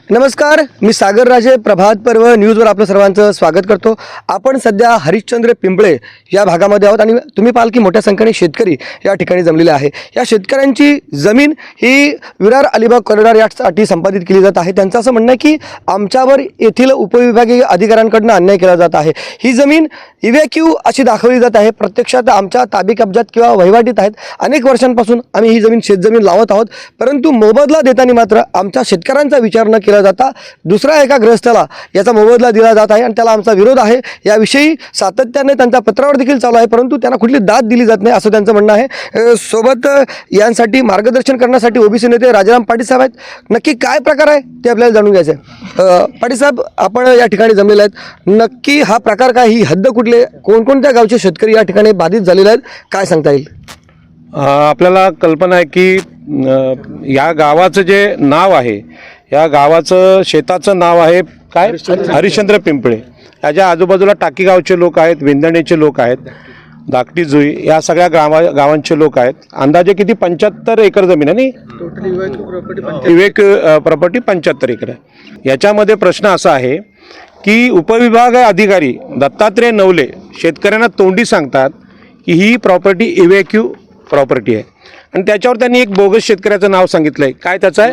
नमस्कार, मी सागर राजे. प्रभात पर्व न्यूजवर आपलं सर्वांचं स्वागत करतो. आपण सध्या हरिश्चंद्र पिंपळे या भागामध्ये आहोत आणि तुम्ही पाहाल की मोठ्या संख्येने शेतकरी या ठिकाणी जमलेले आहे. या शेतकऱ्यांची जमीन ही विरार अलिबाग कॉरिडॉर यासाठी संपादित केली जात आहे. त्यांचं असं म्हणणं आहे की आमच्यावर येथील उपविभागीय अधिकाऱ्यांकडून अन्याय केला जात आहे. ही जमीन इव्हॅक्यू अशी दाखवली जात आहे. प्रत्यक्षात आमच्या ताबी कब्जात किंवा वहिवाटीत आहेत. अनेक वर्षांपासून आम्ही ही जमीन शेतजमीन लावत आहोत, परंतु मोबदला देताना मात्र आमच्या शेतकऱ्यांचा विचार न केला जाता दुसऱ्या एका ग्रस्ताला याचा मोबदला दिला जात आहे आणि त्याला आमचा विरोध आहे. याविषयी सातत्याने त्यांचा पत्रावर देखील चालू आहे, परंतु त्यांना कुठली दाद दिली जात नाही असं त्यांचं म्हणणं आहे. सोबत यांसाठी मार्गदर्शन करण्यासाठी ओबीसी नेते राजाराम पाटील साहेब आहेत. नक्की काय प्रकार आहे ते आपल्याला जाणून घ्यायचं आहे. पाटील साहेब, आपण या ठिकाणी जमलेले आहेत. नक्की हा प्रकार काय, ही हद्द कुठले, कोणकोणत्या गावचे शेतकरी या ठिकाणी बाधित झालेले आहेत, काय सांगता येईल? आपल्याला कल्पना आहे की या गावाचं जे नाव आहे, या गावाचं शेताचं नाव आहे काय, हरिश्चंद्र पिंपळे. याच्या आजूबाजूला टाकी गावचे लोक आहेत, विंदणेचे लोक आहेत, धाकटी जुई, या सगळ्या गावांचे लोक आहेत. अंदाजे किती 75 एकर जमीन आहे. विवेक प्रॉपर्टी 75 एकर आहे. याच्यामध्ये प्रश्न असा आहे की उपविभाग अधिकारी दत्तात्रय नवले शेतकऱ्यांना तोंडी सांगतात की ही प्रॉपर्टी इव्हॅक्यू प्रॉपर्टी आहे आणि त्याच्यावर त्यांनी एक बोगस शेतकऱ्याचं नाव सांगितलंय. काय त्याचं आहे?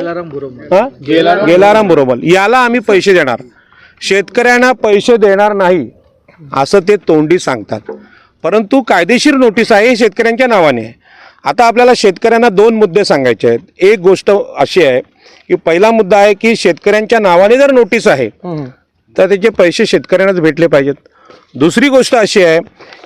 गेलाराम बोरोमल. याला आम्ही पैसे देणार, शेतकऱ्यांना पैसे देणार नाही असं ते तोंडी सांगतात. परंतु कायदेशीर नोटीस आहे शेतकऱ्यांच्या नावाने आहे. आता आपल्याला शेतकऱ्यांना 2 मुद्दे सांगायचे आहेत. एक गोष्ट अशी आहे की पहिला मुद्दा आहे की शेतकऱ्यांच्या नावाने जर नोटीस आहे तर त्याचे पैसे शेतकऱ्यांनाच भेटले पाहिजेत. दुसरी गोष्ट अशी आहे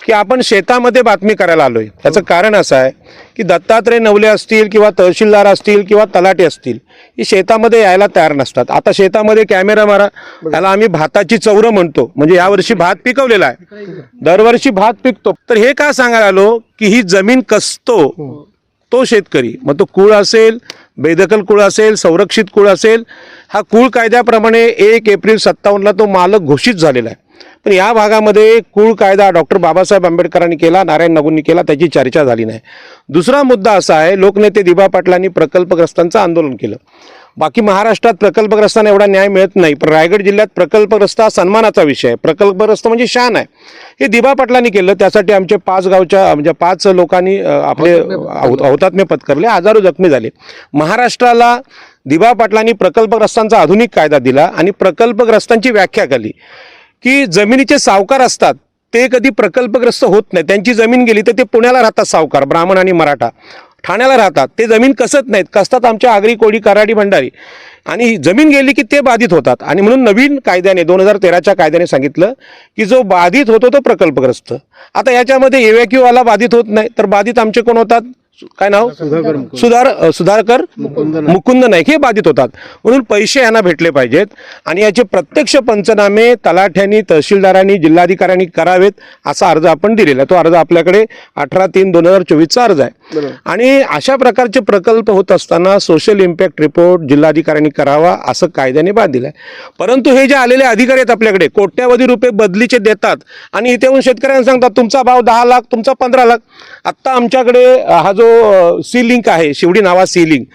की आपण शेतामध्ये बातमी करायला आलोय. त्याचं कारण असं आहे की दत्तात्रय नवले असतील किंवा तहसीलदार असतील किंवा तलाठी असतील, ही शेतामध्ये यायला तयार नसतात. आता शेतामध्ये कॅमेरा मारा, त्याला आम्ही भाताची चौरं म्हणतो, म्हणजे यावर्षी भात पिकवलेला आहे, दरवर्षी भात पिकतो. तर हे का सांगायला आलो की ही जमीन कसतो तो शेतकरी, मग तो कुळ असेल, बेदखल कुळ असेल, संरक्षित कुळ असेल, हा कुळ कायद्याप्रमाणे 1 एप्रिल 57ला तो मालक घोषित झालेला आहे. पण या भागामध्ये कुळ कायदा डॉक्टर बाबासाहेब आंबेडकरांनी केला, नारायण नगूंनी केला, त्याची चर्चा झाली नाही. दुसरा मुद्दा असा आहे, लोकनेते दिबा पाटलांनी प्रकल्पग्रस्तांचं आंदोलन केलं. बाकी महाराष्ट्रात प्रकल्पग्रस्तांना एवढा न्याय मिळत नाही, पण रायगड जिल्ह्यात प्रकल्पग्रस्त हा सन्मानाचा विषय आहे. प्रकल्पग्रस्त म्हणजे शान आहे. हे दिबा पाटलांनी केलं. त्यासाठी आमचे 5 गावच्या म्हणजे 5 लोकांनी आपले हौतात्म्य पत्करले, हजारो जखमी झाले. महाराष्ट्राला दिबा पाटलांनी प्रकल्पग्रस्तांचा आधुनिक कायदा दिला आणि प्रकल्पग्रस्तांची व्याख्या केली की जमिनीचे सावकार असतात ते कधी प्रकल्पग्रस्त होत नाही. त्यांची जमीन गेली तर ते पुण्याला राहतात, सावकार ब्राह्मण आणि मराठा ठाण्याला राहतात, ते जमीन कसत नाहीत, कसतात आमच्या आगरी, कोळी, कराडी, भंडारी, आणि जमीन गेली की ते बाधित होतात. आणि म्हणून नवीन कायद्याने 2013च्या कायद्याने सांगितलं की जो बाधित होतो तो प्रकल्पग्रस्त. आता याच्यामध्ये इव्हॅक्यूवाला बाधित होत नाही, तर बाधित आमचे कोण होतात? काय नाव? सुधाकर मुकुंद नाईक हे बाधित होतात. म्हणून पैसे यांना भेटले पाहिजेत आणि याचे प्रत्यक्ष पंचनामे तलाठ्यांनी, तहसीलदारांनी, जिल्हाधिकाऱ्यांनी करावेत असा अर्ज आपण दिलेला आहे. तो अर्ज आपल्याकडे 18/3/2024चा अर्ज आहे. आणि अशा प्रकारचे प्रकल्प होत असताना सोशल इम्पॅक्ट रिपोर्ट जिल्हाधिकाऱ्यांनी करावा असं कायद्याने बांधलेलं आहे. परंतु हे जे आलेले अधिकारी आहेत आपल्याकडे कोट्यावधी रुपये बदलीचे देतात आणि इथे येऊन शेतकऱ्यांना सांगतात तुमचा भाव 10 लाख, तुमचा 15 लाख. आत्ता आमच्याकडे हा जो सी लिंक आहे, शिवडी नावा सी लिंक,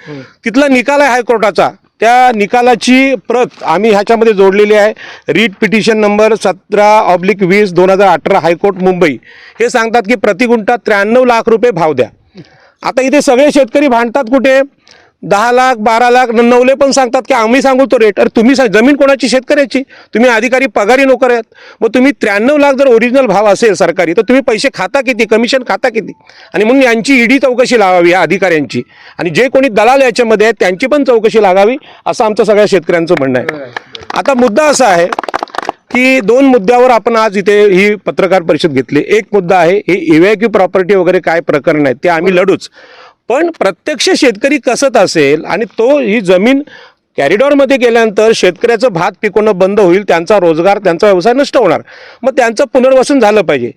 तिथला निकाल आहे हायकोर्टाचा. त्या निकालाची प्रत आम्ही ह्याच्यामध्ये जोडलेली आहे. Writ petition number 17/20/2018 high court Mumbai. हे सांगतात की प्रतिगुंठा 93 लाख रुपये भाव द्या. आता इथे सगळे शेतकरी भांडतात कुठे? 10 लाख, 12 लाख. नवले पण सांगतात की आम्ही सांगू तो रेट. अरे तुम्ही जमीन कोणाची? शेतकऱ्याची. तुम्ही अधिकारी पगारी नोकर आहेत. मग तुम्ही 93 लाख जर ओरिजिनल भाव असेल सरकारी, तर तुम्ही पैसे खाता किती, कमिशन खाता किती? आणि म्हणून यांची ईडी चौकशी लावावी या अधिकाऱ्यांची, आणि जे कोणी दलाल याच्यामध्ये आहेत त्यांची पण चौकशी लागावी असं आमचं सगळ्या शेतकऱ्यांचं म्हणणं आहे. आता मुद्दा असा आहे की 2 मुद्द्यावर आपण आज इथे ही पत्रकार परिषद घेतली. एक मुद्दा आहे हे इव्हॅक्यू प्रॉपर्टी वगैरे काय प्रकरण आहे ते आम्ही लढूच, पण प्रत्यक्ष शेतकरी कसत असेल आणि तो ही जमीन कॅरिडॉरमध्ये गेल्यानंतर शेतकऱ्याचं भात पिकवणं बंद होईल, त्यांचा रोजगार, त्यांचा व्यवसाय नष्ट होणार. मग त्यांचं पुनर्वसन झालं पाहिजे.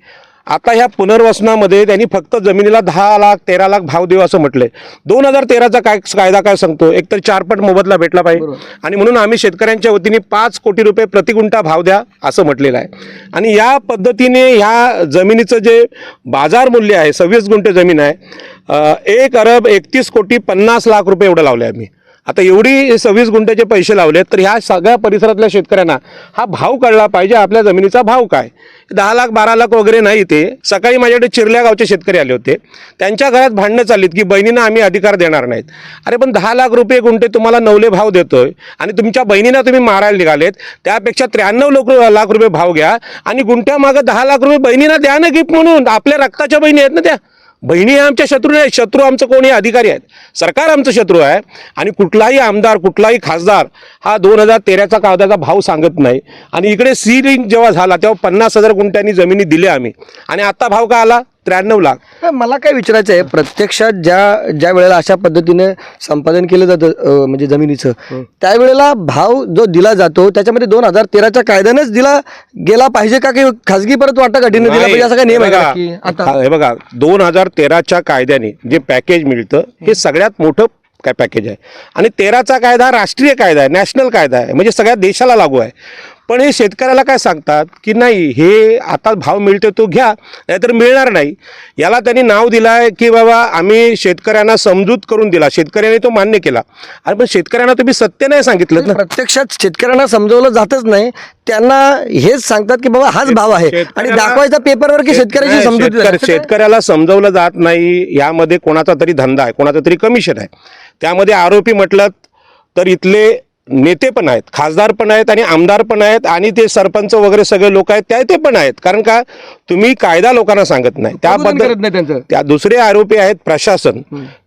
आता ह्या पुनर्वसनामध्ये त्यांनी फक्त जमिनीला 10 लाख 13 लाख भाव देऊ असं म्हटलंय. 2013चा कायदा काय सांगतो? एकतर 4 पट मोबदला भेटला पाहिजे आणि म्हणून आम्ही शेतकऱ्यांच्या वतीने 5 कोटी रुपये प्रतिगुंठा भाव द्या असं म्हटलेलं आहे. आणि या पद्धतीने ह्या जमिनीचं जे बाजार मूल्य आहे, 26 गुंठे जमीन आहे, 1,31,50,00,000 रुपये एवढं लावलं आहे आम्ही. आता एवढी 26 गुंठ्याचे पैसे लावलेत, तर ह्या सगळ्या परिसरातल्या शेतकऱ्यांना हा भाव कळला पाहिजे, आपल्या जमिनीचा भाव काय. 10 लाख 12 लाख वगैरे नाही. ते सकाळी माझ्याकडे चिरल्या गावचे शेतकरी आले होते, त्यांच्या घरात भांडणं चाललीत की बहिणींना आम्ही अधिकार देणार नाहीत. अरे पण 10 लाख रुपये गुंठे तुम्हाला नवले भाव देतोय आणि तुमच्या बहिणींना तुम्ही मारायला निघालेत, त्यापेक्षा 93 लाख रुपये भाव घ्या आणि गुंठ्यामागं 10 लाख रुपये बहिणींना द्या ना गिफ्ट म्हणून. आपल्या रक्ताच्या बहिणी आहेत ना त्या. बहिणी आमच्या शत्रू नाही, शत्रू आमचं कोणी अधिकारी आहेत, सरकार आमचं शत्रू आहे. आणि कुठलाही आमदार कुठलाही खासदार हा 2013चा कायद्याचा भाव सांगत नाही. आणि इकडे सीलिंग जेव्हा झाला तेव्हा 50,000 गुंठ्यांनी जमिनी दिल्या आम्ही, आणि आता भाव का आला 93 लाख. तर मला काय विचारायचं आहे, प्रत्यक्षात ज्या वेळेला अशा पद्धतीने संपादन केलं जातं म्हणजे जमिनीचं, त्यावेळेला भाव जो दिला जातो त्याच्यामध्ये 2013च्या कायद्यानेच दिला गेला पाहिजे का, की खाजगी परत वाटाघाटीने दिला पाहिजे, असा काय नियम आहे का? की आता हे बघा 2013च्या कायद्याने जे पॅकेज मिळतं हे सगळ्यात मोठं काय पॅकेज आहे. आणि 13चा कायदा राष्ट्रीय कायदा आहे, नॅशनल कायदा आहे, म्हणजे सगळ्या देशाला लागू आहे. पण हे शेतकऱ्याला काय सांगतात की नाही, हे आता भाव मिळतो तो घ्या, नाहीतर मिळणार नाही. याला त्यांनी नाव दिलं आहे की बाबा आम्ही शेतकऱ्यांना समजूत करून दिला, शेतकऱ्यांनी तो मान्य केला. अरे पण शेतकऱ्यांना तुम्ही सत्य नाही सांगितलं ना. प्रत्यक्षात शेतकऱ्यांना समजवलं जातच नाही, त्यांना हेच सांगतात की बाबा हाच भाव आहे आणि दाखवायचा पेपरवर की शेतकऱ्याची समजूत. शेतकऱ्याला समजवलं जात नाही. यामध्ये कोणाचा तरी धंदा आहे, कोणाचं तरी कमिशन आहे. त्यामध्ये आरोपी म्हटलं तर इथले नेते पण आहेत, खासदार पण आहेत आणि आमदार पण आहेत आणि ते सरपंच वगैरे सगळे लोक आहेत ते पण आहेत. कारण का तुम्ही कायदा लोकांना सांगत नाही त्याबद्दल. त्या दुसरे आरोपी आहेत प्रशासन,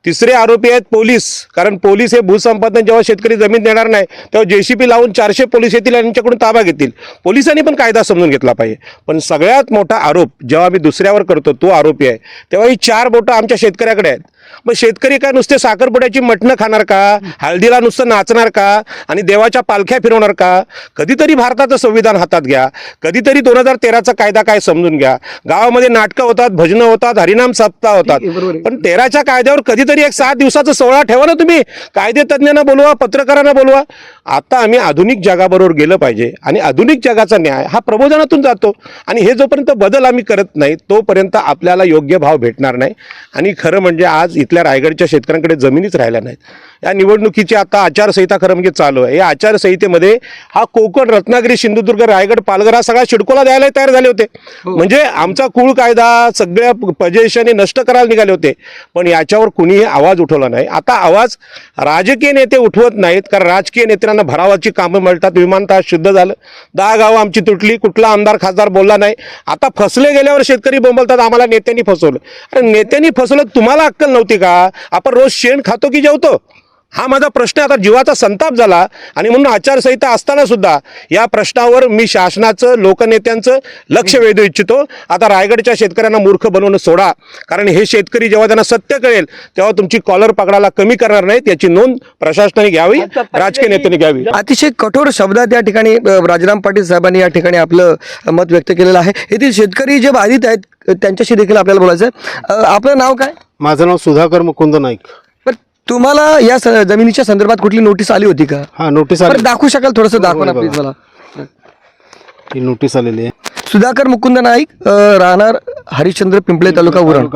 तिसरे आरोपी आहेत पोलीस. कारण पोलीस हे भूसंपादन जेव्हा शेतकरी जमीन देणार नाही तेव्हा JCB लावून 400 पोलीस येतील आणि त्यांच्याकडून ताबा घेतील. पोलिसांनी पण कायदा समजून घेतला पाहिजे. पण सगळ्यात मोठा आरोप जेव्हा मी दुसऱ्यावर करतो तो आरोपी आहे, तेव्हा ही 4 बोटं आमच्या शेतकऱ्याकडे आहेत. मग शेतकरी काय नुसते साखरपुड्याची मटणं खाणार का, हळदीला नुसतं नाचणार का आणि देवाच्या पालख्या फिरवणार का? कधीतरी भारताचं संविधान हातात घ्या, कधीतरी 2013चा कायदा काय समजून घ्या. गावामध्ये नाटकं होतात, भजनं होतात, हरिनाम सप्ताह होतात, पण 13च्या कायद्यावर कधीतरी एक 7 दिवसाचा सोहळा ठेवा ना तुम्ही. कायदे तज्ज्ञांना बोलवा, पत्रकारांना बोलवा. आता आम्ही आधुनिक जगाबरोबर गेलं पाहिजे आणि आधुनिक जगाचा न्याय हा प्रबोधनातून जातो. आणि हे जोपर्यंत बदल आम्ही करत नाही तोपर्यंत आपल्याला योग्य भाव भेटणार नाही. आणि खरं म्हणजे आज इथल्या रायगडच्या शेतकऱ्यांकडे जमिनीच राहिल्या नाहीत. या निवडणुकीची आता आचारसंहिता खरं म्हणजे चालू आहे. या आचारसंहितेमध्ये हा कोकण, रत्नागिरी, सिंधुदुर्ग, रायगड, पालघर हा सगळा शिडकोला द्यायला तयार झाले होते. म्हणजे आमचा कुळ कायदा सगळ्या पजेशाने नष्ट करायला निघाले होते. पण याच्यावर कुणीही आवाज उठवला नाही. आता आवाज राजकीय नेते उठवत नाहीत, कारण राजकीय नेत्यांना भरावाची कामं मिळतात. विमानतळ शुद्ध झालं, 10 गावं आमची तुटली, कुठला आमदार खासदार बोलला नाही. आता फसले गेल्यावर शेतकरी बोंबलतात आम्हाला नेत्यांनी फसवलं. अरे नेत्यांनी फसवलं, तुम्हाला अक्कल नव्हती का? आपण रोज शेण खातो की जेवतो? हा माझा प्रश्न. आता जीवाचा संताप झाला आणि म्हणून आचारसंहिता असताना सुद्धा या प्रश्नावर मी शासनाचं, लोकनेत्यांचं लक्ष वेधू इच्छितो. आता रायगडच्या शेतकऱ्यांना मूर्ख बनवणं सोडा, कारण हे शेतकरी जेव्हा त्यांना सत्य कळेल तेव्हा तुमची कॉलर पकडायला कमी करणार नाहीत. याची नोंद प्रशासनाने घ्यावी, राजकीय नेत्यांनी घ्यावी. अतिशय कठोर शब्दात या ठिकाणी राजाराम पाटील साहेबांनी या ठिकाणी आपलं मत व्यक्त केलेलं आहे. येथील शेतकरी जे बाधित आहेत त्यांच्याशी देखील आपल्याला बोलायचं आहे. आपलं नाव काय? माझं नाव सुधाकर मुकुंद नाईक. तुम्हाला या जमिनीच्या संदर्भात कुठली नोटीस आली होती का? हा, नोटीस आली. दाखवू शकाल थोडंसं? दाखवा ना प्लीज मला. ही नोटीस आलेली आहे. सुधाकर मुकुंद नाईक, राहणार हरिश्चंद्र पिंपळे, तालुका उरण,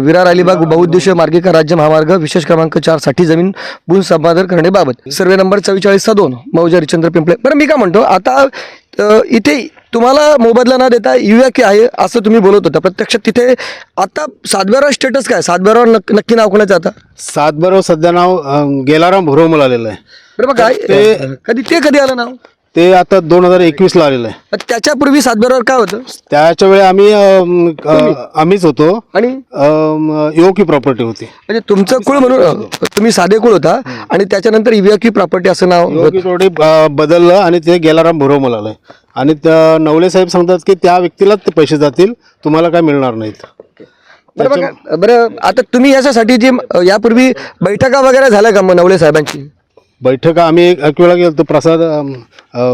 विरार अलिबाग बहुउद्देशीय मार्गिका राज्य महामार्ग विशेष क्रमांक 4 साठी जमीन भूसंपादन करण्याबाबत सर्वे नंबर 44/2 मौजा हरिश्चंद्र पिंपळे. बरं, मी काय म्हणतो, आता इथे तुम्हाला मोबदला न देता युवक आहे असं तुम्ही बोलत होता. प्रत्यक्षात तिथे आता सातबारावर स्टेटस काय? सातबारावर नक्की नाव कोणाचं आता? सातबारावर सध्या नाव गेलाराम भुरोमल आलेलं आहे. बरं, मग काय कधी आलं नाव? ते आता 2021ला आलेलं आहे. त्याच्यापूर्वी सातबारावर काय होतं? त्याच्या वेळी आम्हीच होतो आणि योगी प्रॉपर्टी होती. म्हणजे तुमचं कुळ म्हणून तुम्ही साधे कुळ होता आणि त्याच्यानंतर इव्याकी प्रॉपर्टी असं नाव योगी प्रॉपर्टी बदललं आणि ते गेलाराम भुरोमल आलंय. आणि नवले साहेब सांगतात की त्या व्यक्तीलाच ते पैसे जातील, तुम्हाला काय मिळणार नाहीत. बरं, आता तुम्ही याच्यासाठी जी यापूर्वी बैठका वगैरे झाल्या का मग नवले साहेबांची? बैठका आम्ही एक वेळा गेलो होतो,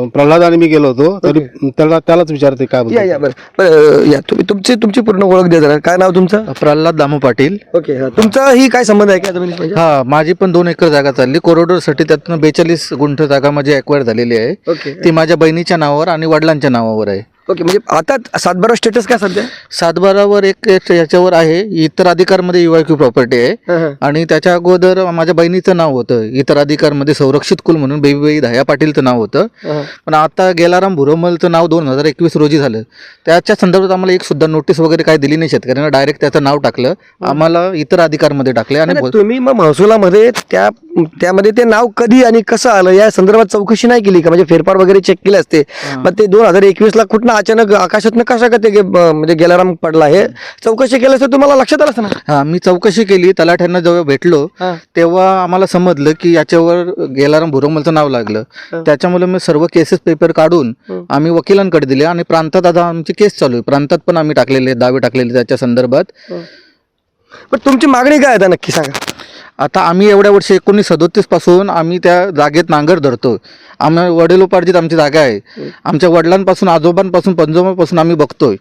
प्रल्हाद आणि मी गेलो होतो. तरी त्यालाच विचारते काय बोलतो. या बरं या तुमची पूर्ण ओळख द्या जरा. काय नाव तुमचं? प्रल्हाद दामू पाटील. ओके. तुमचा ही काय संबंध आहे का जमिनी? हा, माझी पण 2 एकर जागा चालली कॉरिडॉरसाठी. त्यातनं 42 गुंठ जागा माझी ॲक्वायर झालेली आहे. ओके. ती माझ्या बहिणीच्या नावावर आणि वडिलांच्या नावावर आहे. ओके, म्हणजे आता 7/12 स्टेटस काय सध्या? 7/12वर एक याच्यावर आहे, इतर अधिकारमध्ये युआयक्यू प्रॉपर्टी आहे. आणि त्याच्या अगोदर माझ्या बहिणीचं नाव होतं इतर अधिकारमध्ये संरक्षित कुल म्हणून, बेबीबाई दह्या पाटीलचं नाव होतं. पण आता गेलाराम भुरोमलचं नाव 2021 रोजी झालं. त्याच्या संदर्भात आम्हाला एक सुद्धा नोटीस वगैरे काय दिली नाही शेतकऱ्यांना, डायरेक्ट त्याचं नाव टाकलं, आम्हाला इतर अधिकारमध्ये टाकले. आणि आणि तुम्ही मग महसुलामध्ये त्यामध्ये ते नाव कधी आणि कसं आलं या संदर्भात चौकशी नाही केली का? म्हणजे फेरफार वगैरे चेक केले असते, मग ते 2021 कुठनं अचानक आकाशातनं कशा का ते म्हणजे गेलाराम पडला, हे चौकशी केलं असतं तुम्हाला लक्षात आलं असतं ना? हा, मी चौकशी केली. तलाठ्यांना जेव्हा भेटलो तेव्हा आम्हाला समजलं की याच्यावर गेलाराम भुरोमलचं नाव लागलं. त्याच्यामुळे मी सर्व केसेस पेपर काढून आम्ही वकिलांकडे दिले आणि प्रांतात आता आमची केस चालू आहे. प्रांतात पण आम्ही टाकलेले दावे टाकलेले त्याच्या संदर्भात. पण तुमची मागणी काय आहे नक्की सांगा? आता आम्ही एवढ्या वर्षी 1937 पासून आम्ही त्या जागेत नांगर धरतो. आम्ही वडिलोपार्जित आमची जागा आहे. आमच्या वडिलांपासून, आजोबांपासून, पंजोबांपासून आम्ही बघतोय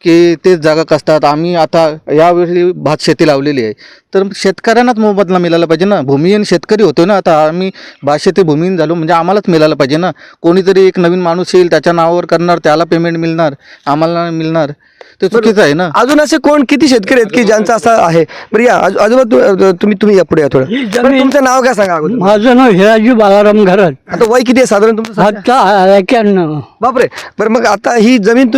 की तेच जागा कसतात. आम्ही आता यावेळी भात शेती लावलेली आहे, तर शेतकऱ्यांनाच मोबदला मिळाला पाहिजे ना. भूमिहीन शेतकरी होतो ना, आता आम्ही भात शेती भूमिहीन झालो म्हणजे आम्हालाच मिळालं पाहिजे ना. कोणीतरी एक नवीन माणूस येईल, त्याच्या नावावर करणार, त्याला पेमेंट मिळणार, आम्हाला नाही मिळणार, ते चुकीचं आहे ना. अजून असे किती शेतकरी आहेत की ज्यांचं असं आहे? बरं या आजोबा, तुम्ही या पुढे या थोडं. बरं, तुमचं नाव काय सांगा अगोदर? माझं नाव हिराजी बालाराम घरात. आता वय किती आहे साधारण तुमचं सध्या? आता 91. बापरे. बरं, मग आता ही जमीन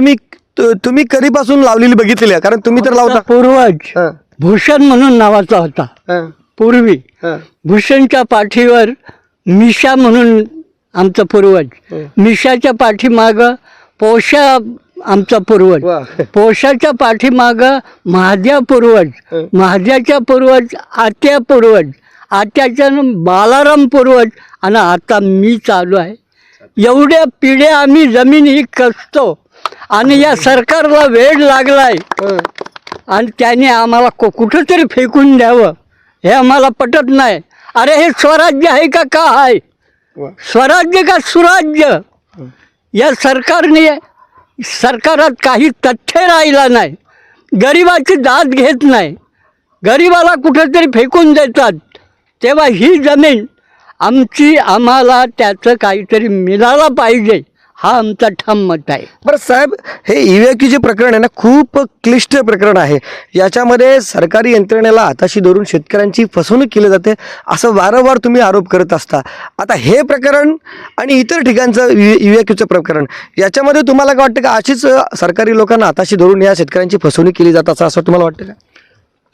तुम्ही कधीपासून लावलेली बघितलेली आहे? कारण तुम्ही तर लावता. पूर्वज हं, भूषण म्हणून नावाचा होता हं, पूर्वी. हं. भूषणच्या पाठीवर मिशा म्हणून आमचा पूर्वज, मिशाच्या पाठीमाग पोषा आमचा पूर्वज, वा. पोषाच्या पाठीमाग महाद्या पूर्वज, महाद्याच्या पूर्वज आत्या पूर्वज, आत्याच्या बालाराम पूर्वज, आणि आता मी चालू आहे. एवढ्या पिढ्या आम्ही जमीन ही कसतो आणि या सरकारला वेळ लागलाय आणि त्याने आम्हाला कुठंतरी फेकून द्यावं हे आम्हाला पटत नाही. अरे हे स्वराज्य आहे का आहे? स्वराज्य का सुराज्य? या सरकारात काही तथ्य राहिला नाही. गरिबाची दाद घेत नाही, गरिबाला कुठंतरी फेकून देतात. तेव्हा ही जमीन आमची, आम्हाला त्याचं काहीतरी मिळालं पाहिजे, हा आमचा ठाम मत आहे. बरं साहेब, हे इव्हॅक्यू जे प्रकरण आहे ना, खूप क्लिष्ट प्रकरण आहे. याच्यामध्ये सरकारी यंत्रणेला हाताशी धरून शेतकऱ्यांची फसवणूक केली जाते असं वारंवार तुम्ही आरोप करत असता. आता हे प्रकरण आणि इतर ठिकाणचं इव्हॅक्यूचं प्रकरण, याच्यामध्ये तुम्हाला काय वाटतं का अशीच सरकारी लोकांना हाताशी धरून या शेतकऱ्यांची फसवणूक केली जात असं तुम्हाला वाटतं का?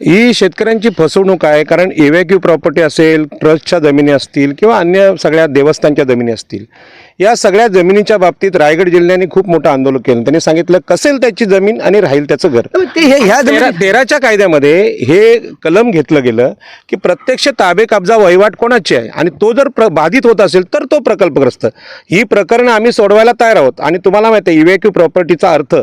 ही शेतकऱ्यांची फसवणूक आहे. कारण इव्हॅक्यू प्रॉपर्टी असेल, ट्रस्टच्या जमिनी असतील किंवा अन्य सगळ्या देवस्थानच्या जमिनी असतील, या सगळ्या जमिनीच्या बाबतीत रायगड जिल्ह्याने खूप मोठं आंदोलन केलं. त्यांनी सांगितलं कसेल त्याची जमीन आणि राहील त्याचं घर. ते ह्या 13च्या कायद्यामध्ये हे कलम घेतलं गेलं की प्रत्यक्ष ताबे कब्जा वहिवाट कोणाची आहे आणि तो जर बाधित होत असेल तर तो प्रकल्पग्रस्त. ही प्रकरणं आम्ही सोडवायला तयार आहोत. आणि तुम्हाला माहिती आहे इव्हॅक्यू प्रॉपर्टीचा अर्थ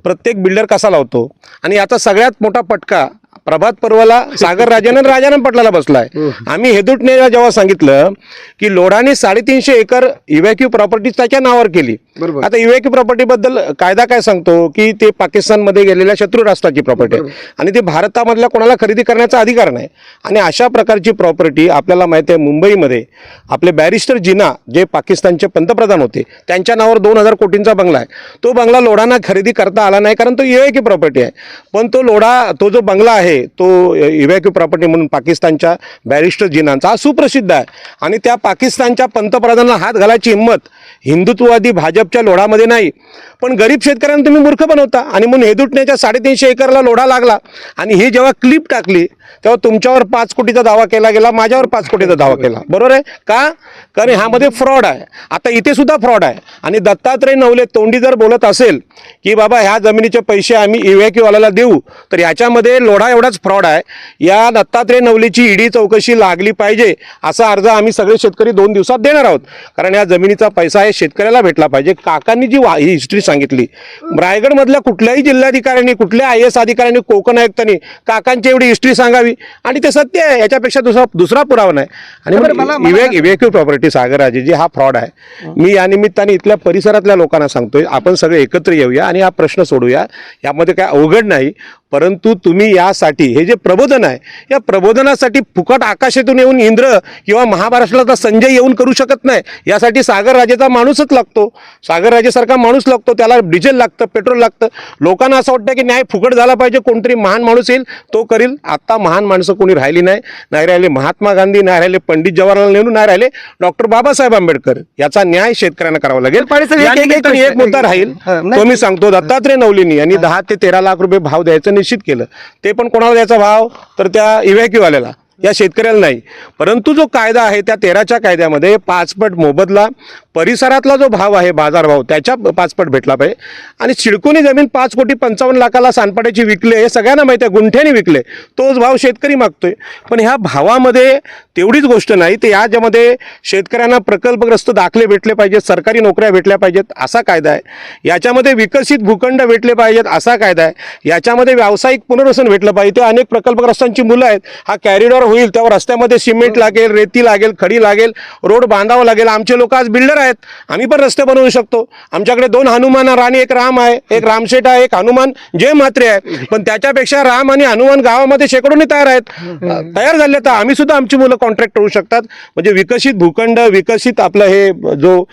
प्रत्येक बिल्डर कसा लावतो. आणि याचा सगळ्यात मोठा फटका प्रभात पर्वाला सागर राजानं पटलाला बसलाय. आम्ही हेदुटने जेव्हा सांगितलं की लोढाने 350 एकर इव्हॅक्यू प्रॉपर्टी त्याच्या नावावर केली. आता इव्हॅक्यू प्रॉपर्टी बद्दल कायदा काय सांगतो की ते पाकिस्तानमध्ये गेलेल्या शत्रू राष्ट्राची प्रॉपर्टी आहे आणि ते भारतामधल्या कोणाला खरेदी करण्याचा अधिकार नाही. आणि अशा प्रकारची प्रॉपर्टी आपल्याला माहिती आहे, मुंबईमध्ये आपले बॅरिस्टर जिना जे पाकिस्तानचे पंतप्रधान होते त्यांच्या नावावर 2000 कोटींचा बंगला आहे. तो बंगला लोढांना खरेदी करता आला नाही कारण तो इव्हॅक्यू प्रॉपर्टी आहे. पण तो जो बंगला आहे तो इव्हॅक्यू प्रॉपर्टी म्हणून पाकिस्तानच्या बॅरिस्टर जिनांचा हा सुप्रसिद्ध आहे. आणि त्या पाकिस्तानच्या पंतप्रधानांना हात घालायची हिंमत हिंदुत्ववादी भाजपच्या लोढामध्ये नाही. पण गरीब शेतकऱ्यांना तुम्ही मूर्ख बनवता. आणि म्हणून हेदुटण्याच्या 350 एकरला लोढा लागला. आणि ही जेव्हा क्लिप टाकली तेव्हा तुमच्यावर 5 कोटीचा दावा केला गेला, माझ्यावर 5 कोटीचा दावा केला. बरोबर आहे का? कारण ह्यामध्ये फ्रॉड आहे. आता इथे सुद्धा फ्रॉड आहे. आणि दत्तात्रय नवले तोंडी जर बोलत असेल की बाबा ह्या जमिनीचे पैसे आम्ही इव्हॅक्यूवाल्याला देऊ, तर याच्यामध्ये लोढा एवढाच फ्रॉड आहे. या दत्तात्रय नवलेची ईडी चौकशी लागली पाहिजे असा अर्ज आम्ही सगळे शेतकरी 2 दिवसात देणार आहोत. कारण या जमिनीचा पैसा आहे शेतकऱ्याला भेटला पाहिजे. काकांनी जी ही हिस्ट्री सांगितली, रायगडमधल्या कुठल्याही जिल्हाधिकाऱ्यांनी, कुठल्या IAS अधिकाऱ्यांनी, कोकण आयुक्तांनी काकांची एवढी हिस्ट्री सांगावी आणि ते सत्य आहे. याच्यापेक्षा दुसरा पुरावा नाही. आणि इव्हॅक्यू प्रॉपर्टी सागरराजेजी हा फ्रॉड आहे. मी या निमित्ताने इथल्या परिसरातल्या लोकांना सांगतोय, आपण सगळे एकत्र येऊया आणि हा प्रश्न सोडूया. यामध्ये काय अवघड नाही. परंतु तुम्ही यासाठी हे जे प्रबोधन आहे या प्रबोधनासाठी फुकट आकाशातून येऊन इंद्र किंवा महाराष्ट्राचा संजय येऊन करू शकत नाही. यासाठी सागर राजेचा माणूसच लागतो, सागर राजेसारखा माणूस लागतो, त्याला डिझेल लागतं, पेट्रोल लागतं. लोकांना असं वाटतं की न्याय फुकट झाला पाहिजे, कोणतरी महान माणूस येईल तो करील. आता महान माणसं कोणी राहिली नाही, नाही राहिले महात्मा गांधी, नाही राहिले पंडित जवाहरलाल नेहरू, नाही राहिले डॉक्टर बाबासाहेब आंबेडकर. याचा न्याय शेतकऱ्यांना करावा लागेल. पाटील साहेब, या एक निमित्ताने एक मुद्दा राहील, तो मी सांगतो. दत्तात्रय नवलेनी यांनी 10 ते 13 लाख रुपये भाव द्यायचं निश्चित केलं. ते पण कोणाला द्यायचा भाव, तर त्या इव्हॅक्यूवाल्याला, या शेतकऱ्याला नाही. परंतु जो कायदा आहे त्या 13च्या कायद्यामध्ये 5 पट मोबदला, परिसरातला जो भाव आहे बाजारभाव त्याच्या 5 पट भेटला पाहिजे. आणि सिडकोनी जमीन 5,55,00,000 सानपाड्याची विकले, हे सगळ्यांना माहिती आहे, गुंठ्याने विकले, तोच भाव शेतकरी मागतोय. पण ह्या भावामध्ये तेवढीच गोष्ट नाही, तर याच्यामध्ये शेतकऱ्यांना प्रकल्पग्रस्त दाखले भेटले पाहिजेत, सरकारी नोकऱ्या भेटल्या पाहिजेत असा कायदा आहे. याच्यामध्ये विकसित भूखंड भेटले पाहिजेत असा कायदा आहे. याच्यामध्ये व्यावसायिक पुनर्वसन भेटलं पाहिजे. ते अनेक प्रकल्पग्रस्तांची मुलं आहेत, हा कॅरिडॉर होईल त्यावर रस्त्यामध्ये सिमेंट लागेल, रेती लागेल, खडी लागेल, रोड बांधावं लागेल. आमचे लोक आज बिल्डर आहेत, आम्ही पण रस्ते बनवू शकतो. आमच्याकडे 2 हनुमान राणी, एक राम आहे, एक रामशेठ आहे, एक हनुमान जय म्हात्रे आहे. पण त्याच्यापेक्षा राम आणि हनुमान गावामध्ये शेकडोनी तयार आहेत, तयार झाले. तर आम्ही सुद्धा आमची मुलं कॉन्ट्रॅक्ट होऊ शकतात. म्हणजे विकसित भूखंड, विकसित आपलं हे जो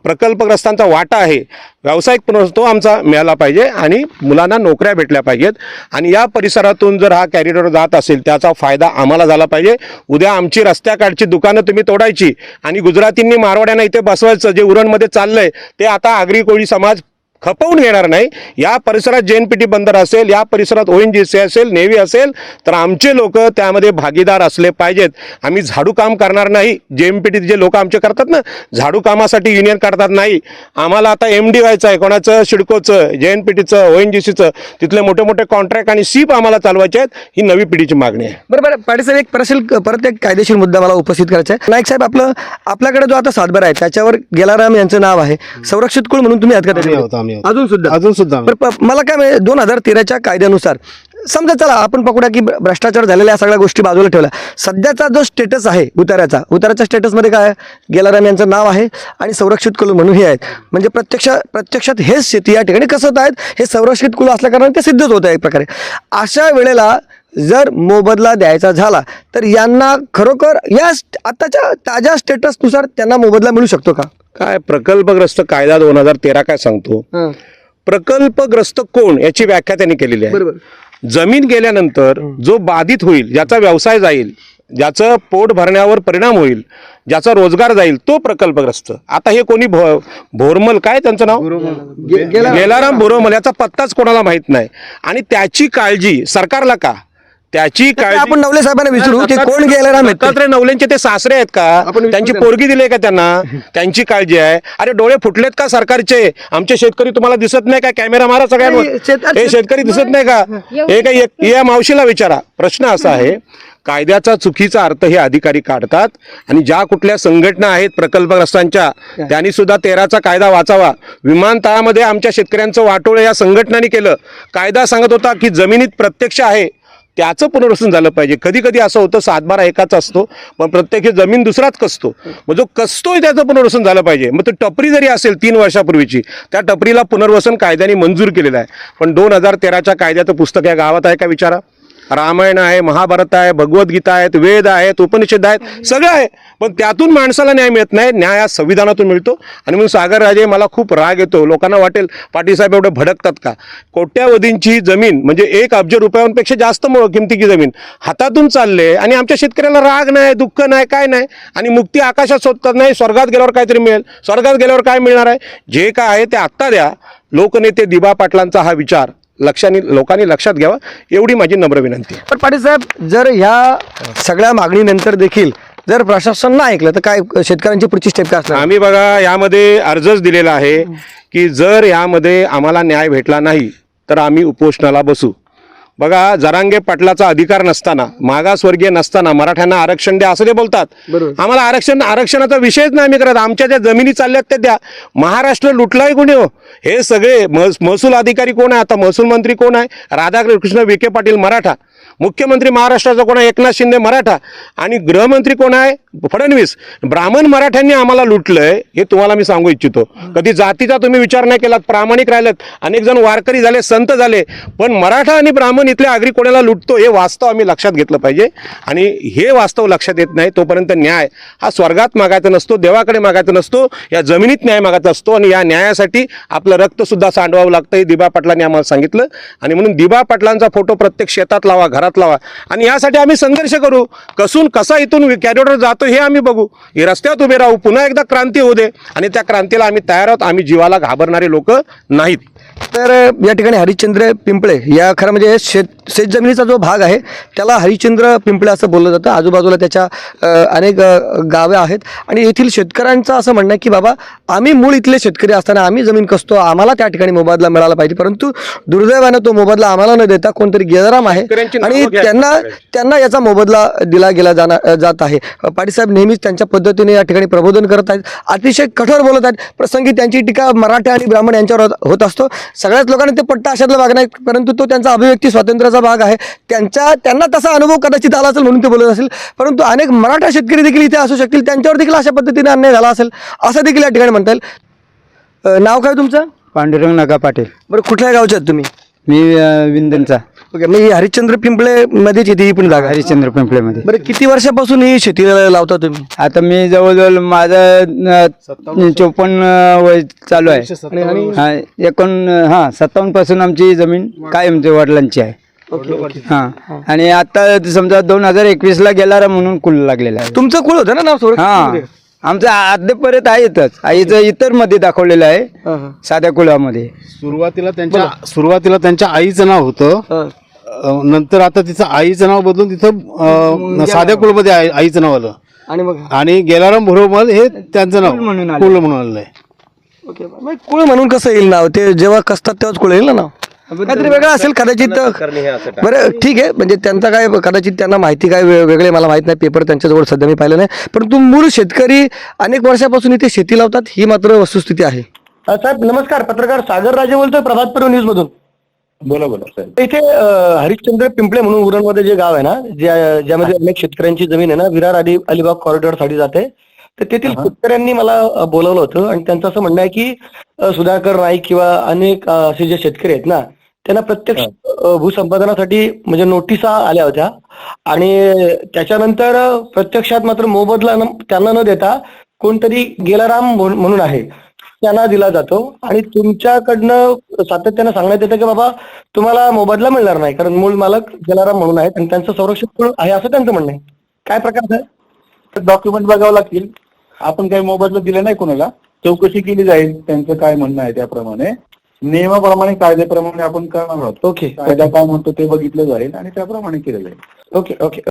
प्रकल्पग्रस्तांचा वाटा आहे व्यावसायिक पुनर्वसन, तो आमचा मिळाला पाहिजे आणि मुलांना नोकऱ्या भेटल्या पाहिजेत. आणि या परिसरातून जर हा कॅरिडॉर जात असेल त्याचा फायदा आम्हाला झाला पाहिजे. उद्या आमची रस्त्याकाठची दुकानं तुम्ही तोडायची आणि गुजरातींनी मारवाड्यांना इथे बसवायचं, जे उरणमध्ये चाललंय ते आता आगरी कोळी समाज खपवून घेणार नाही. या परिसरात JNPT बंदर असेल, या परिसरात ONGC असेल, नेव्ही असेल, तर आमचे लोक त्यामध्ये भागीदार असले पाहिजेत. आम्ही झाडू काम करणार नाही. JNPT जे लोक आमचे करतात ना, झाडू कामासाठी युनियन काढतात नाही. आम्हाला आता MD व्हायचं आहे, कोणाचं, सिडकोचं, JNPTचं, ONGCचं, तिथले मोठे मोठे कॉन्ट्रॅक्ट आणि सीप आम्हाला चालवायचे आहेत. ही नवी पिढीची मागणी आहे. बरोबर. पाटील साहेब, परत एक कायदेशीर मुद्दा मला उपस्थित करायचा आहे. नाईक साहेब, आपल्याकडे जो आता सातबारा आहे त्याच्यावर गेलाराम यांचं नाव आहे, संरक्षित कुळ म्हणून तुम्ही अजून सुद्धा मला काय 2013च्या कायद्यानुसार समजा, चला आपण पकडूया की भ्रष्टाचार झालेल्या सगळ्या गोष्टी बाजूला ठेवल्या, सध्याचा जो स्टेटस आहे उताराच्या स्टेटसमध्ये काय गेलाराम यांचं नाव आहे आणि संरक्षित कुल म्हणून हे आहेत. म्हणजे प्रत्यक्षात हेच शेती या ठिकाणी कसं होत आहेत, हे संरक्षित कुल असल्या कारणाने ते सिद्धच होत आहे एक प्रकारे. अशा वेळेला जर मोबदला द्यायचा झाला तर यांना खरोखर या आताच्या ताज्या स्टेटसनुसार त्यांना मोबदला मिळू शकतो का? काय प्रकल्पग्रस्त कायदा 2013 काय सांगतो? प्रकल्पग्रस्त कोण याची व्याख्या त्यांनी केलेली आहे. जमीन गेल्यानंतर जो बाधित होईल, ज्याचा व्यवसाय जाईल, ज्याचं पोट भरण्यावर परिणाम होईल, ज्याचा रोजगार जाईल, तो प्रकल्पग्रस्त. आता हे कोणी भोरमल, काय त्यांचं नाव, गेलाराम भोरमल, याचा पत्ताच कोणाला माहित नाही. आणि त्याची काळजी सरकारला का? त्याची काळजी आपण नवले साहेबांना विचारू की कोण गेलाराम आहेत. दत्तात्रय नवलेंचे ते सासरे आहेत का? त्यांची पोरगी दिली का त्यांना? त्यांची काळजी आहे. अरे डोळे फुटलेत का सरकारचे? आमचे शेतकरी तुम्हाला दिसत नाही का? कॅमेरा मारा सगळ्यांवर. हे शेतकरी दिसत नाही का? हे काही या मावशीला विचारा. प्रश्न असा आहे, कायद्याचा चुकीचा अर्थ हे अधिकारी काढतात. आणि ज्या कुठल्या संघटना आहेत प्रकल्पग्रस्तांच्या, त्यांनी सुद्धा 13चा कायदा वाचावा. विमानतळामध्ये आमच्या शेतकऱ्यांचं वाटोळं या संघटनांनी केलं. कायदा सांगत होता की जमिनीत प्रत्यक्ष आहे त्याचं पुनर्वसन झालं पाहिजे. कधी कधी असं होतं, सातबारा एकाचा असतो पण प्रत्येक जमीन दुसराच कसतो. मग जो कसतोय त्याचं पुनर्वसन झालं पाहिजे. मग तो टपरी जरी असेल 3 वर्षापूर्वीची, त्या टपरीला पुनर्वसन कायद्याने मंजूर केलेलं आहे. पण 2013च्या कायद्याचं पुस्तक या गावात आहे का विचारा? रामायण आहे, महाभारत आहे, भगवद्गीता आहेत, वेद आहेत, उपनिषद आहेत, सगळं आहे. पण त्यातून माणसाला न्याय मिळत नाही. न्याय हा संविधानातून मिळतो. आणि म्हणून सागर राजे, मला खूप राग येतो. लोकांना वाटेल पाटील साहेब एवढे भडकतात का? कोट्यावधींची जमीन म्हणजे 1 अब्ज रुपयांपेक्षा जास्त किमतीची जमीन हातातून चालले आणि आमच्या शेतकऱ्याला राग नाही, दुःख नाही, काय नाही. आणि मुक्ती आकाशात शोधतात नाही, स्वर्गात गेल्यावर काहीतरी मिळेल. स्वर्गात गेल्यावर काय मिळणार आहे? जे काय आहे ते आत्ता द्या. लोकनेते दिबा पाटलांचा हा विचार लोकांनी लक्षात घ्यावा, एवढी माझी नम्र विनंती. पण पाटील साहेब, जर ह्या सगळ्या मागणीनंतर देखील जर प्रशासन नाही ऐकलं तर काय शेतकऱ्यांची पुढची स्टेप काय असणार? आम्ही बघा यामध्ये अर्जच दिलेला आहे की जर यामध्ये आम्हाला न्याय भेटला नाही तर आम्ही उपोषणाला बसू. बघा, जरांगे पाटलाचा अधिकार नसताना, मागासवर्गीय नसताना मराठ्यांना आरक्षण द्या असं ते बोलतात. आम्हाला आरक्षणाचा विषयच नाही आम्ही करत. आमच्या ज्या जमिनी चालल्यात त्या द्या. महाराष्ट्र लुटलाय कोणी हो? हे सगळे महसूल अधिकारी कोण आहे? आता महसूल मंत्री कोण आहे? राधाकृष्ण विखे पाटील मराठा. मुख्यमंत्री महाराष्ट्राचा कोण आहे? एकनाथ शिंदे मराठा. आणि गृहमंत्री कोण आहे? फडणवीस ब्राह्मण मराठ्यांनी आम्हाला लुटलंय हे तुम्हाला मी सांगू इच्छितो. कधी जातीचा तुम्ही विचार नाही केलात, प्रामाणिक राहिलेत, अनेक जण वारकरी झाले, संत झाले, पण मराठा आणि ब्राह्मण इथल्या आगरी कोणाला लुटतो हे वास्तव आम्ही लक्षात घेतलं पाहिजे. आणि हे वास्तव लक्षात येत नाही तोपर्यंत न्याय हा स्वर्गात मागायचा नसतो, देवाकडे मागायचा नसतो, या जमिनीत न्याय मागायचा असतो. आणि या न्यायासाठी आपलं रक्त सुद्धा सांडवावं लागतं हे दिबा पाटलांनी आम्हाला सांगितलं. आणि म्हणून दिबा पाटलांचा फोटो प्रत्येक शेतात लावा, घरात लावा, आणि यासाठी आम्ही संघर्ष करू. कसा इथून कॅरिडॉर जातो हे आम्ही बघू. हे रस्त्यात उभे राहू, पुन्हा एकदा क्रांती होऊ दे, आणि त्या क्रांतीला आम्ही तयार आहोत. आम्ही जीवाला घाबरणारे लोक नाहीत. तर या ठिकाणी हरिश्चंद्र पिंपळे या खरं म्हणजे शेतजमिनीचा जो भाग आहे त्याला हरिश्चंद्र पिंपळे असं बोललं जातं. आजूबाजूला त्याच्या अनेक गावे आहेत आणि येथील शेतकऱ्यांचं असं म्हणणं आहे की बाबा आम्ही मूळ इथले शेतकरी असताना आम्ही जमीन कसतो, आम्हाला त्या ठिकाणी मोबदला मिळाला पाहिजे, परंतु दुर्दैवानं तो मोबदला आम्हाला न देता कोणतरी गेदाराम आहे आणि त्यांना याचा मोबदला दिला गेला जात आहे. पाटीलसाहेब नेहमीच त्यांच्या पद्धतीने या ठिकाणी प्रबोधन करत आहेत, अतिशय कठोर बोलत आहेत. प्रसंगी त्यांची टीका मराठा आणि ब्राह्मण यांच्यावर होत असतो. सगळ्याच लोकांना ते पट्टा अशातला भाग नाही, परंतु तो त्यांचा अभिव्यक्ती स्वातंत्र्याचा भाग आहे. त्यांना तसा अनुभव कदाचित आला असेल म्हणून ते बोलत असेल, परंतु अनेक मराठा शेतकरी देखील इथे असू शकतील, त्यांच्यावर देखील अशा पद्धतीने अन्याय झाला असेल असं देखील या ठिकाणी म्हणता येईल. नाव काय तुमचं? पांडुरंग नागा पाटील. बरं, कुठल्या गावचे आहेत तुम्ही? मी विंदनचा. ओके, मी हरिश्चंद्र पिंपळे मध्येच येते ही पण जागा. हरिश्चंद्र पिंपळेमध्ये. बरं, किती वर्षापासून ही शेती लावता तुम्ही? आता मी जवळजवळ माझं 54 वय चालू आहे. हा 57 पासून आमची जमीन कायमची वडिलांची आहे. हा, आणि आता समजा 2021 ला गेला म्हणून कुल लागलेला आहे. तुमचं कुळ होतं ना नाव सोड? हा, आमचं अद्यापर्यंत आहेतच. आईचं इतर मध्ये दाखवलेलं आहे, साध्या कुळामध्ये. सुरुवातीला त्यांच्या आईचं नाव होतं, नंतर आता तिचं आईचं नाव बदलून तिथं साध्या कुळमध्ये आईचं नाव आलं, आणि मग आणि गेलाराम भुरोमल हे त्यांचं नाव कुळ म्हणून आलेलं आहे. ओके, मग कुळ म्हणून कसं येईल नाव? ते जेव्हा कसतात तेव्हाच कुळ येईल ना नाव? काहीतरी वेगळं असेल कदाचित. बरं, ठीक आहे, म्हणजे त्यांचा काय कदाचित त्यांना माहिती काय वेगळे मला माहित नाही, पेपर त्यांच्याजवळ सध्या मी पाहिलं नाही, परंतु मूळ शेतकरी अनेक वर्षापासून इथे शेती लावतात ही मात्र वस्तुस्थिती आहे. साहेब नमस्कार, पत्रकार सागर राजे बोलतोय प्रभात पर्व न्यूज मधून. बोला साहेब. इथे हरिश्चंद्र पिंपळे म्हणून उरणमध्ये जे गाव आहे ना, ज्यामध्ये अनेक शेतकऱ्यांची जमीन आहे ना, विरार अलिबाग कॉरिडॉर साठी जाते, तर तेथील शेतकऱ्यांनी मला बोलवलं होतं आणि त्यांचं असं म्हणणं आहे की सुधाकर नाईक किंवा अनेक असे जे शेतकरी आहेत ना, त्यांना प्रत्यक्ष भूसंपादनासाठी म्हणजे नोटिसा आल्या होत्या, आणि त्याच्यानंतर प्रत्यक्षात मात्र मोबदला त्यांना न देता कोणतरी गेलाराम म्हणून आहे त्यांना दिला जातो, आणि तुमच्याकडनं सातत्यानं सांगण्यात येतं की बाबा तुम्हाला मोबदला मिळणार नाही कारण मूळ मालक गेलाराम म्हणून आहेत आणि त्यांचं संरक्षण आहे असं त्यांचं म्हणणं आहे. काय प्रकार आहे? डॉक्युमेंट बघावं लागतील. आपण काही मोबदला दिला नाही कोणाला, चौकशी केली जाईल, त्यांचं काय म्हणणं आहे त्याप्रमाणे नियमाप्रमाणे कायद्याप्रमाणे आपण करणार आहोत. ओके, कायदा काय म्हणतो ते बघितलं जाईल आणि त्याप्रमाणे केलं जाईल. ओके.